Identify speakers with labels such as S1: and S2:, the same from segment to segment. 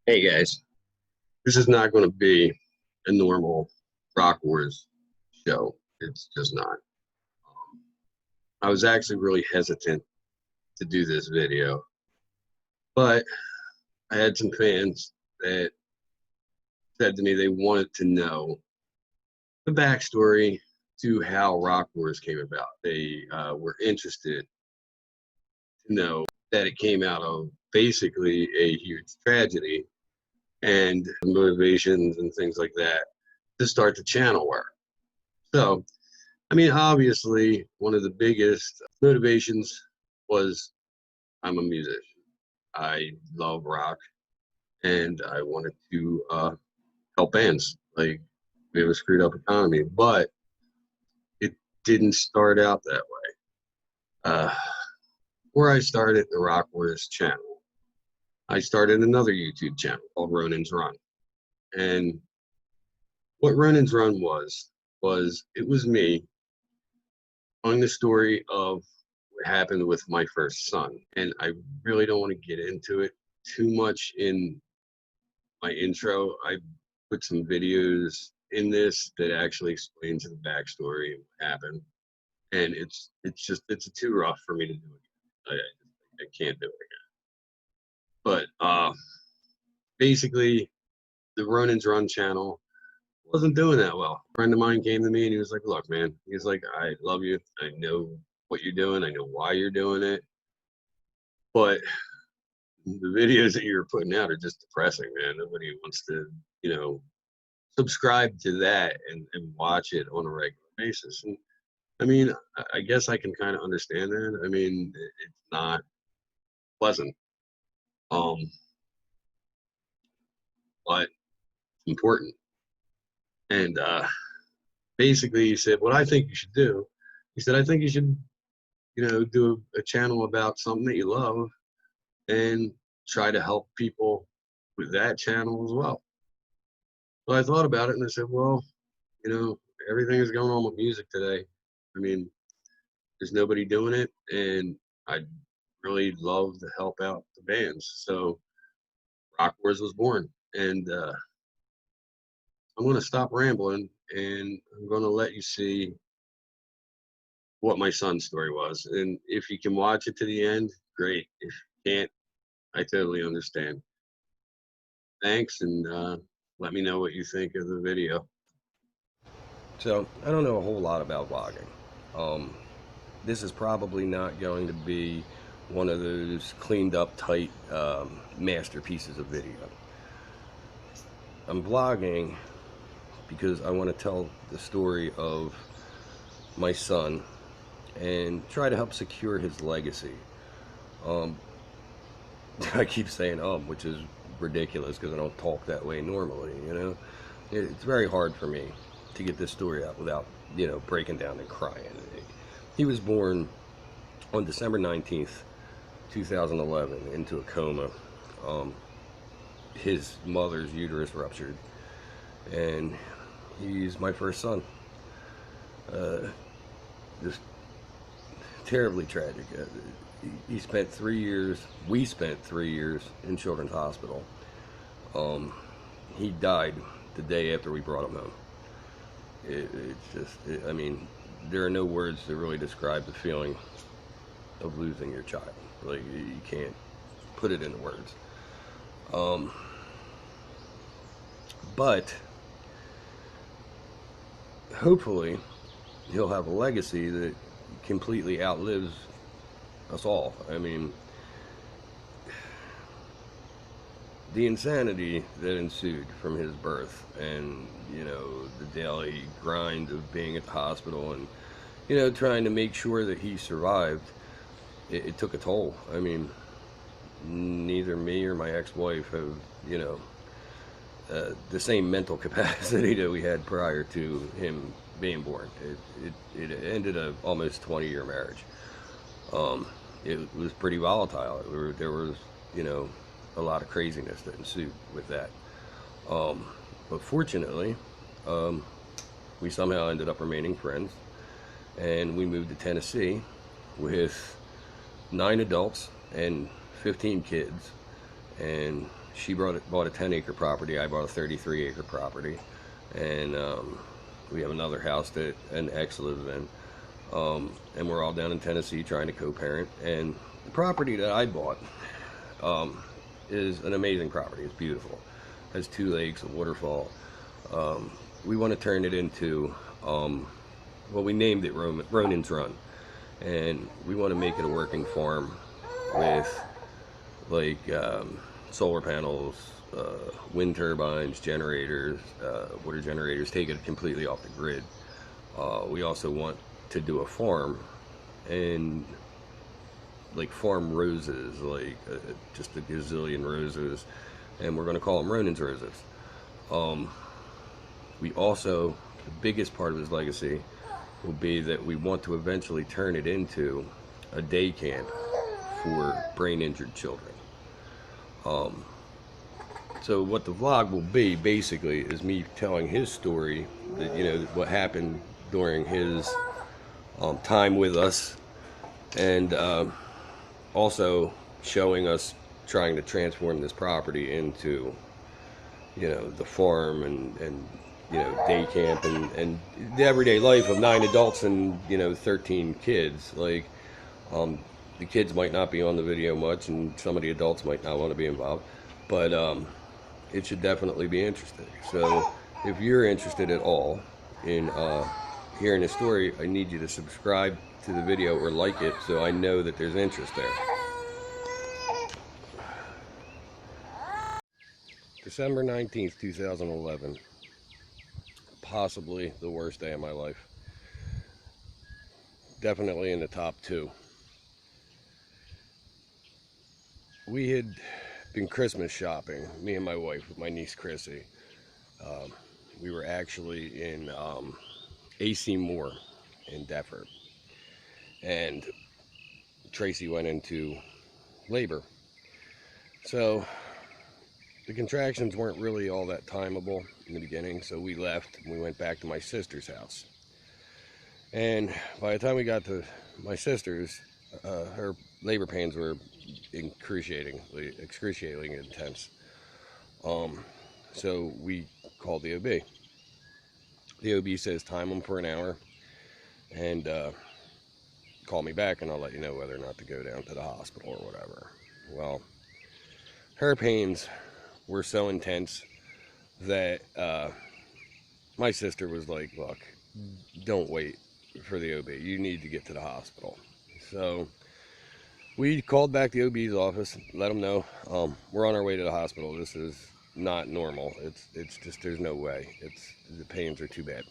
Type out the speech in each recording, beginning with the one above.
S1: Hey guys, this is not going to be a normal Rock Wars show. It's just not. I was actually really hesitant to do this video, but I had some fans that said to me they wanted to know the backstory to how Rock Wars came about. They were interested to know that it came out of basically a huge tragedy and motivations and things like that to start the channel were. So I mean, obviously, one of the biggest motivations was I'm a musician. I love rock, and I wanted to help bands. Like, we have a screwed up economy, but it didn't start out that way. Where I started the Rock Wars channel, I started another YouTube channel called Ronan's Run. And what Ronan's Run was it was me telling the story of what happened with my first son. And I really don't want to get into it too much in my intro. I put some videos in this that actually explains the backstory of what happened. And it's too rough for me to do it. I can't do it again. But basically the Ronan's Run channel wasn't doing that well. A friend of mine came to me and he was like, look, man, he's like, I love you. I know what you're doing. I know why you're doing it. But the videos that you're putting out are just depressing, man. Nobody wants to, subscribe to that and watch it on a regular basis. And I mean, I guess I can kind of understand that. I mean, it's not pleasant, um, but it's important. And basically, he said, what I think you should do, he said, I think you should, do a channel about something that you love and try to help people with that channel as well. So I thought about it and I said, well, everything is going on with music today. I mean, there's nobody doing it, and I'd really love to help out the bands. So Rock Wars was born, and I'm going to stop rambling, and I'm going to let you see what my son's story was. And if you can watch it to the end, great. If you can't, I totally understand. Thanks, and let me know what you think of the video.
S2: So I don't know a whole lot about vlogging. Um, this is probably not going to be one of those cleaned up, tight masterpieces of video. I'm vlogging because I want to tell the story of my son and try to help secure his legacy. Um, I keep saying which is ridiculous because I don't talk that way normally. It's very hard for me to get this story out without breaking down and crying. He was born on December 19th, 2011, into a coma. Um, his mother's uterus ruptured, and he's my first son. Just terribly tragic. He spent 3 years. We spent 3 years in Children's Hospital. He died the day after we brought him home. I mean, there are no words to really describe the feeling of losing your child. Like, you can't put it into words. But hopefully, he'll have a legacy that completely outlives us all. I mean, the insanity that ensued from his birth and, the daily grind of being at the hospital and, trying to make sure that he survived, it took a toll. I mean, neither me or my ex-wife have, the same mental capacity that we had prior to him being born. It ended a almost 20-year marriage. It was pretty volatile. There was, a lot of craziness that ensued with that. But fortunately, we somehow ended up remaining friends, and we moved to Tennessee with 9 adults and 15 kids, and she bought a 10-acre property. I bought a 33-acre property, and we have another house that an ex lives in. And we're all down in Tennessee trying to co-parent. And the property that I bought is an amazing property. It's beautiful. It has 2 lakes, a waterfall. We want to turn it into, well, we named it Ronan's Run. And we want to make it a working farm with like solar panels, wind turbines, generators, water generators, take it completely off the grid. We also want to do a farm and like farm roses, like just a gazillion roses, and we're going to call them Ronan's Roses. We also, the biggest part of his legacy will be that we want to eventually turn it into a day camp for brain injured children. So what the vlog will be basically is me telling his story, that, you know, what happened during his time with us, and also showing us trying to transform this property into, you know, the farm and you know, day camp and the everyday life of 9 adults and, you know, 13 kids. Like, the kids might not be on the video much, and some of the adults might not want to be involved, but it should definitely be interesting. So if you're interested at all in hearing the story, I need you to subscribe to the video or like it so I know that there's interest there. December 19th, 2011. Possibly the worst day of my life. Definitely in the top 2. We had been Christmas shopping, me and my wife, with my niece Chrissy. We were actually in AC Moore in Deptford, and Tracy went into labor. So the contractions weren't really all that timeable in the beginning, so we left and we went back to my sister's house. And by the time we got to my sister's, her labor pains were excruciatingly intense. So we called the OB. The OB says time them for an hour and call me back and I'll let you know whether or not to go down to the hospital or whatever. Well, her pains were so intense that my sister was like, look, don't wait for the OB. You need to get to the hospital. So we called back the OB's office, let them know we're on our way to the hospital. This is not normal. It's just, there's no way. The pains are too bad.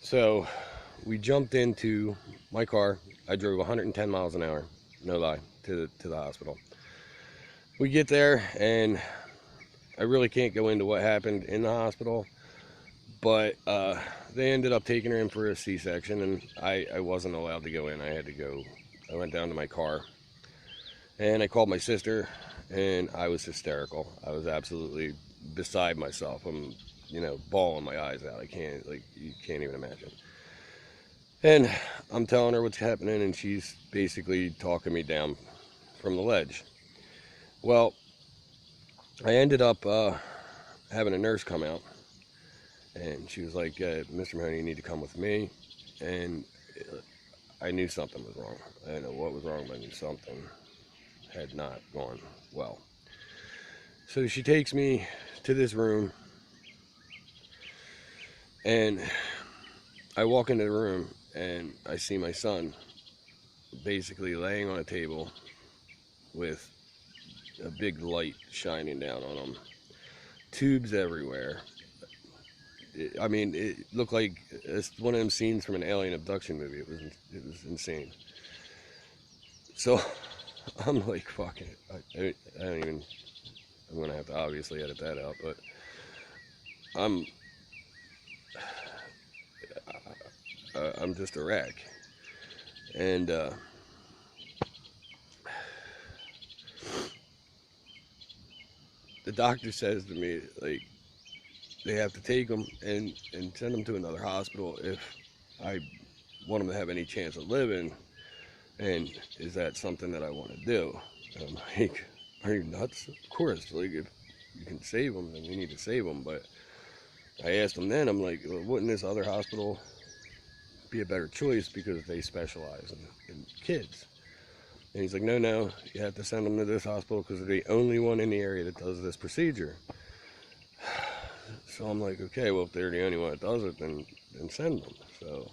S2: So we jumped into my car. I drove 110 miles an hour, no lie, to the hospital. We get there, and I really can't go into what happened in the hospital, but they ended up taking her in for a C-section, and I wasn't allowed to go in. I had to go. I went down to my car, and I called my sister, and I was hysterical. I was absolutely beside myself. I'm, you know, bawling my eyes out. I can't, like, you can't even imagine. And I'm telling her what's happening, and she's basically talking me down from the ledge. Well, I ended up having a nurse come out, and she was like, Mr. Mahoney, you need to come with me. And I knew something was wrong. I didn't know what was wrong, but I knew something had not gone well. So she takes me to this room, and I walk into the room, and I see my son basically laying on a table with a big light shining down on him. Tubes everywhere. I mean, it looked like it's one of them scenes from an alien abduction movie. It was insane. So I'm like, fuck it. I don't even. I'm gonna have to obviously edit that out, but I'm just a wreck. And the doctor says to me, like, they have to take him and send him to another hospital if I want him to have any chance of living. And is that something that I want to do? And I'm like, are you nuts? Of course, like, if you can save them, then you need to save them. But I asked him then, I'm like, well, wouldn't this other hospital be a better choice because they specialize in kids? And he's like, no, you have to send them to this hospital because they're the only one in the area that does this procedure. So I'm like, okay, well, if they're the only one that does it, then send them. So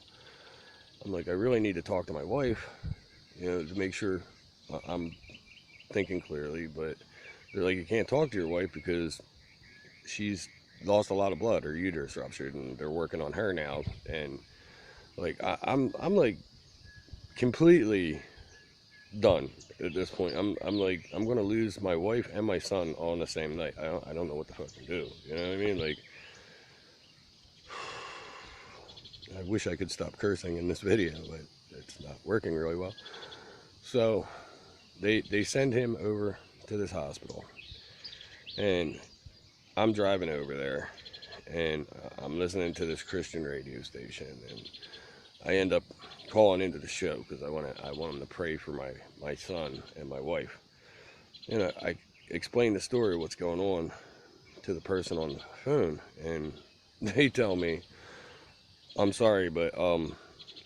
S2: I'm like, I really need to talk to my wife, to make sure I'm thinking clearly. But they're like, you can't talk to your wife because she's lost a lot of blood. Her uterus ruptured, and they're working on her now. And like, I'm like completely done at this point. I'm like, I'm gonna lose my wife and my son all on the same night. I don't know what the fuck to do. You know what I mean? Like, I wish I could stop cursing in this video, but it's not working really well. So they send him over to this hospital, and I'm driving over there, and I'm listening to this Christian radio station, and I end up calling into the show because I want them to pray for my son and my wife. And I explain the story of what's going on to the person on the phone, and they tell me, I'm sorry, but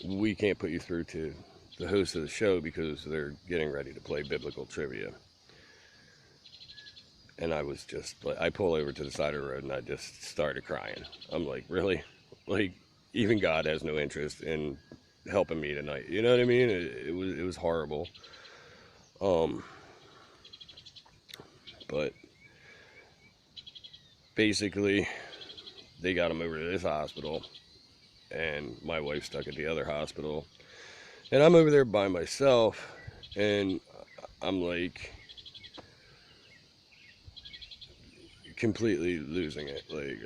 S2: we can't put you through to the host of the show because they're getting ready to play biblical trivia. And I was just like, I pull over to the side of the road and I just started crying. I'm like, really? Like, even God has no interest in helping me tonight. You know what I mean? It was horrible. But basically, they got him over to this hospital, and my wife's stuck at the other hospital, and I'm over there by myself, and I'm like completely losing it, like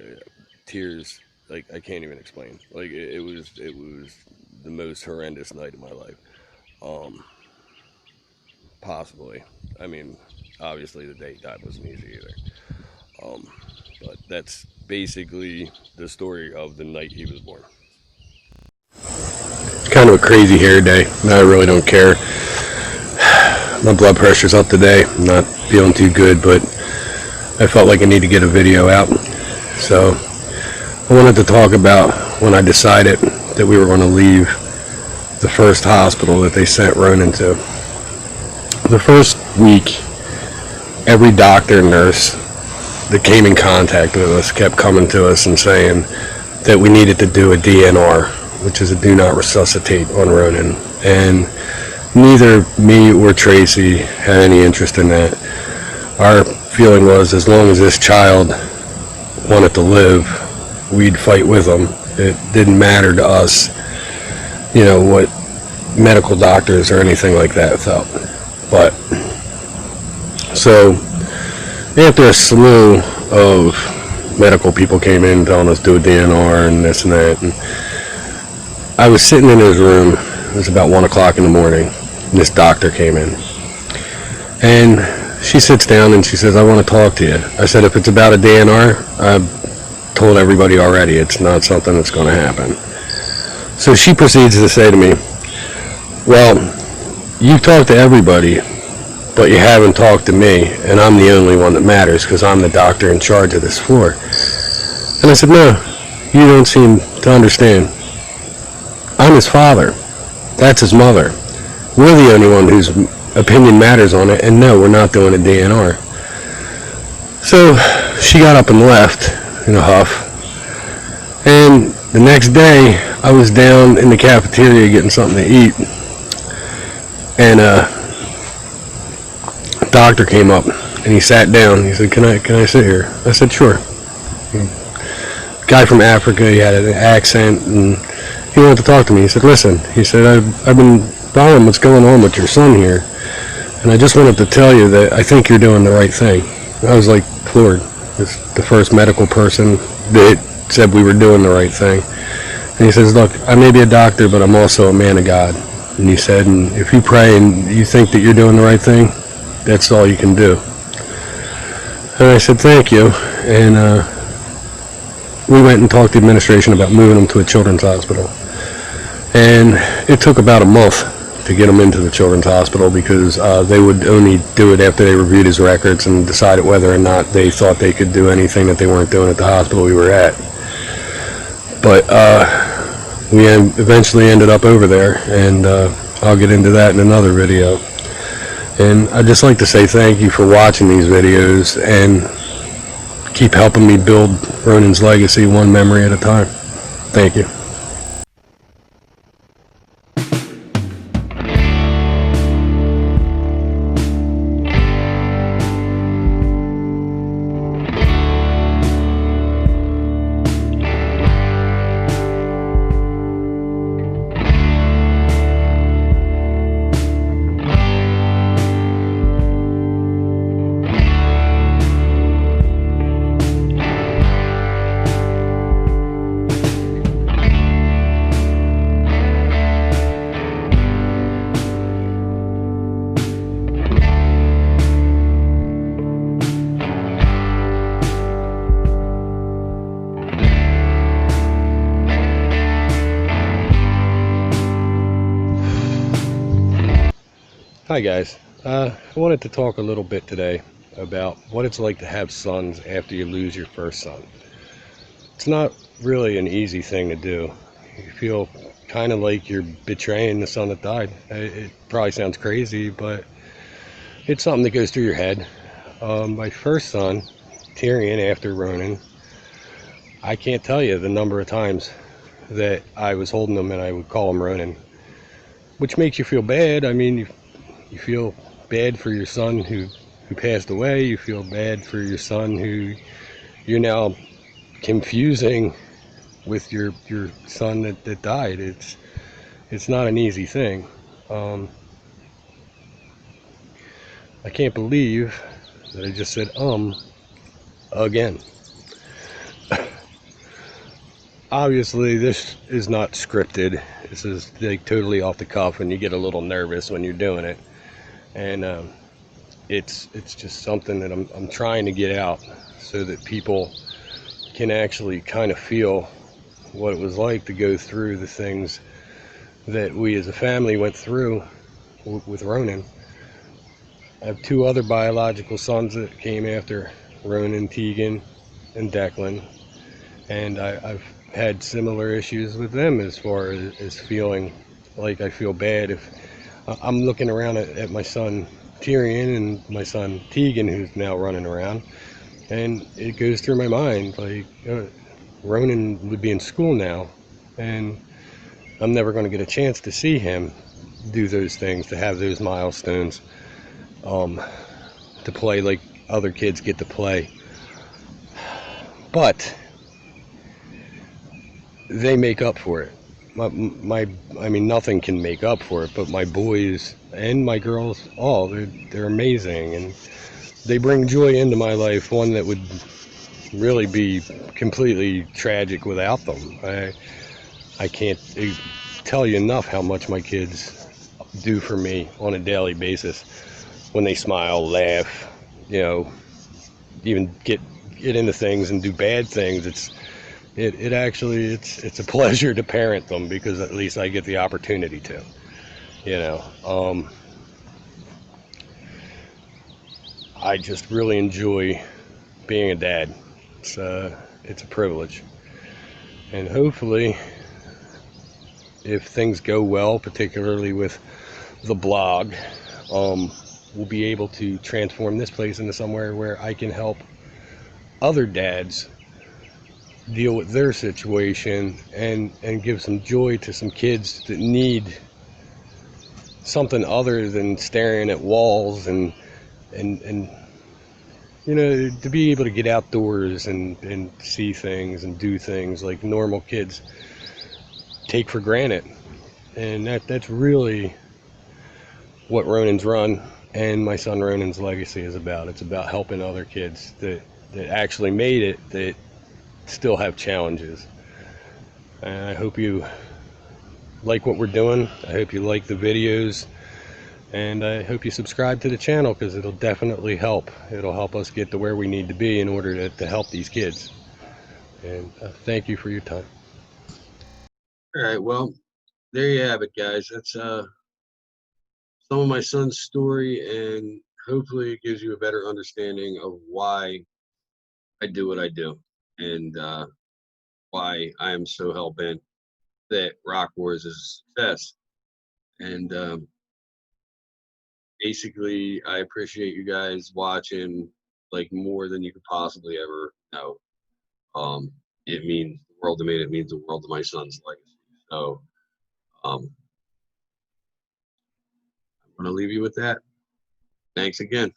S2: tears, like I can't even explain. Like it was the most horrendous night of my life, possibly. I mean, obviously the day he died wasn't easy either, but that's basically the story of the night he was born. Kind of a crazy hair day. I really don't care. My blood pressure's up today. I'm not feeling too good, but I felt like I need to get a video out. So I wanted to talk about when I decided that we were going to leave the first hospital that they sent Ronan to. The first week, every doctor and nurse that came in contact with us kept coming to us and saying that we needed to do a DNR, which is a do not resuscitate on Ronan. And neither me or Tracy had any interest in that. Our feeling was, as long as this child wanted to live, we'd fight with him. It didn't matter to us, what medical doctors or anything like that felt. But so after a slew of medical people came in telling us do a DNR and this and that, and I was sitting in his room. It was about 1 o'clock in the morning, and this doctor came in, and she sits down and she says, I want to talk to you. I said, if it's about a DNR, I've told everybody already it's not something that's going to happen. So she proceeds to say to me, well, you've talked to everybody, but you haven't talked to me, and I'm the only one that matters because I'm the doctor in charge of this floor. And I said, no, you don't seem to understand. I'm his father. That's his mother. We're the only one whose opinion matters on it, and no, we're not doing a DNR. So she got up and left in a huff. And the next day, I was down in the cafeteria getting something to eat, and a doctor came up and he sat down. He said, can I sit here? I said, sure. Guy from Africa, he had an accent, and he wanted to talk to me. He said, listen, he said, I've been following what's going on with your son here, and I just wanted to tell you that I think you're doing the right thing. I was like floored. It's the first medical person that said we were doing the right thing. And he says, look, I may be a doctor, but I'm also a man of God. And he said, and if you pray and you think that you're doing the right thing, that's all you can do. And I said, thank you. And we went and talked to the administration about moving him to a children's hospital. And it took about a month to get him into the children's hospital, because they would only do it after they reviewed his records and decided whether or not they thought they could do anything that they weren't doing at the hospital we were at. But we eventually ended up over there, and I'll get into that in another video. And I'd just like to say thank you for watching these videos and keep helping me build Ronan's legacy one memory at a time. Thank you. Hi guys, I wanted to talk a little bit today about what it's like to have sons after you lose your first son. It's not really an easy thing to do. You feel kind of like you're betraying the son that died. It probably sounds crazy, but it's something that goes through your head. My first son, Tyrion, after Ronan, I can't tell you the number of times that I was holding him and I would call him Ronan, which makes you feel bad. I mean, you feel bad for your son who passed away. You feel bad for your son who you're now confusing with your son that died. It's not an easy thing. I can't believe that I just said again. Obviously this is not scripted. This is like totally off the cuff, and you get a little nervous when you're doing it. And it's just something that I'm trying to get out so that people can actually kind of feel what it was like to go through the things that we as a family went through with Ronan. I have two other biological sons that came after Ronan, Tegan and Declan, and I've had similar issues with them as far as feeling like I feel bad if I'm looking around at my son Tyrion and my son Tegan, who's now running around, and it goes through my mind like Ronan would be in school now, and I'm never going to get a chance to see him do those things, to have those milestones, to play like other kids get to play. But they make up for it. I mean, nothing can make up for it, but my boys and my girls, they're amazing, and they bring joy into my life, one that would really be completely tragic without them. I can't tell you enough how much my kids do for me on a daily basis. When they smile, laugh, even get into things and do bad things, it's a pleasure to parent them, because at least I get the opportunity to, I just really enjoy being a dad. It's a privilege, and hopefully if things go well, particularly with the blog, we'll be able to transform this place into somewhere where I can help other dads deal with their situation and give some joy to some kids that need something other than staring at walls and to be able to get outdoors and see things and do things like normal kids take for granted. And that's really what Ronan's Run and my son Ronan's legacy is about. It's about helping other kids that actually made it, that still have challenges. And I hope you like what we're doing. I hope you like the videos, and I hope you subscribe to the channel, because it'll definitely help. It'll help us get to where we need to be in order to help these kids. And thank you for your time.
S1: All right, well, there you have it, guys. That's some of my son's story, and hopefully it gives you a better understanding of why I do what I do, and why I am so hell bent that Rock Wars is a success. And basically, I appreciate you guys watching like more than you could possibly ever know. Um, it means the world to me. It means the world to my son's legacy. So I'm going to leave you with that. Thanks again.